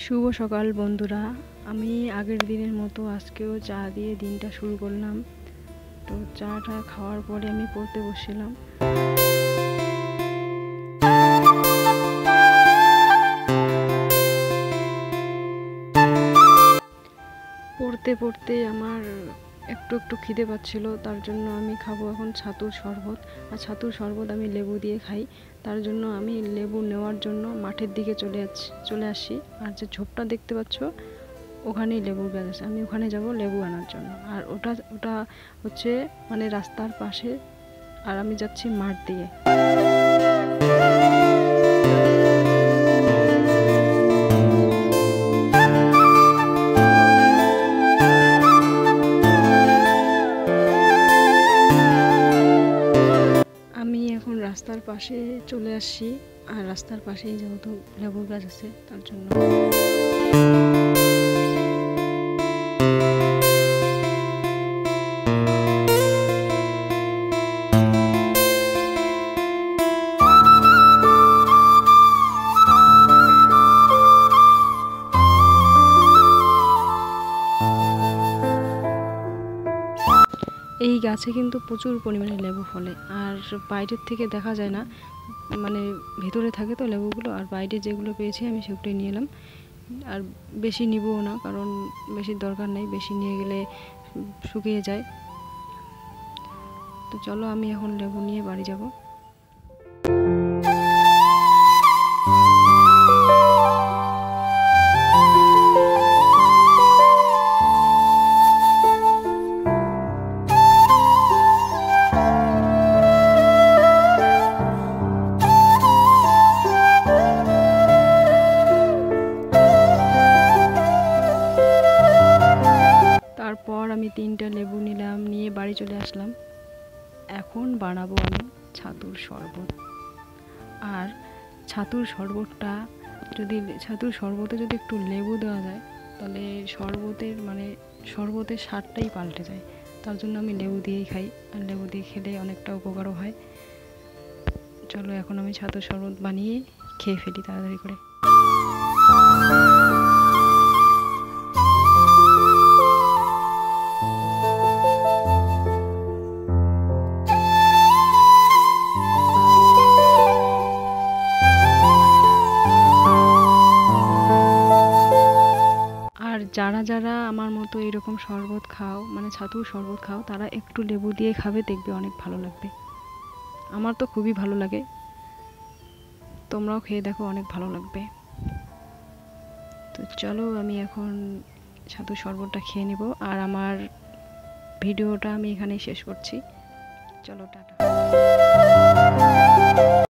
শুভ সকাল বন্ধুরা, আমি আগের দিনের মতো আজকেও চা দিয়ে দিনটা শুরু করলাম। তো চাটা খাওয়ার পরে আমি পড়তে বসছিলাম। পড়তে পড়তে আমার একটু একটু খিদে পাচ্ছিল, তার জন্য আমি খাবো এখন ছাতুর শরবত। আর ছাতুর শরবত আমি লেবু দিয়ে খাই, তার জন্য আমি লেবু নেওয়ার জন্য মাঠের দিকে চলে আসি। আর যে ঝোপটা দেখতে পাচ্ছ ওখানেই লেবুর গাছ আছে, আমি ওখানে যাব লেবু আনার জন্য। আর ওটা হচ্ছে মানে রাস্তার পাশে, আর আমি যাচ্ছি মাঠ দিয়ে। আমি এখন রাস্তার পাশে চলে আসছি, আর রাস্তার পাশেই যেহেতু লেবুর গাছ আছে তার জন্য এই গাছে কিন্তু প্রচুর পরিমাণে লেবু ফলে। আর বাইরের থেকে দেখা যায় না, মানে ভেতরে থাকে তো লেবুগুলো। আর বাইরে যেগুলো পেয়েছি আমি সেগুলোই নিয়ে এলাম। আর বেশি নিবও না, কারণ বেশি দরকার নেই, বেশি নিয়ে গেলে শুকিয়ে যায়। তো চলো আমি এখন লেবু নিয়ে বাড়ি যাব। তারপর আমি 3টা লেবু নিলাম, নিয়ে বাড়ি চলে আসলাম। এখন বানাবো আমি ছাতুর শরবত। আর ছাতুর শরবতে যদি একটু লেবু দেওয়া যায়, তাহলে শরবতের স্বাদটাই পাল্টে যায়। তার জন্য আমি লেবু দিয়েই খাই, আর লেবু দিয়ে খেলে অনেকটা উপকারও হয়। চলো এখন আমি ছাতুর শরবত বানিয়ে খেয়ে ফেলি তাড়াতাড়ি করে। আর যারা আমার মতো এরকম শরবত খাও, মানে ছাতুর শরবত খাও, তারা একটু লেবু দিয়ে খাবে, দেখবে অনেক ভালো লাগবে। আমার তো খুবই ভালো লাগে, তোমরাও খেয়ে দেখো, অনেক ভালো লাগবে। তো চলো আমি এখন ছাতুর শরবতটা খেয়ে নিব, আর আমার ভিডিওটা আমি এখানেই শেষ করছি। চলো টাটা।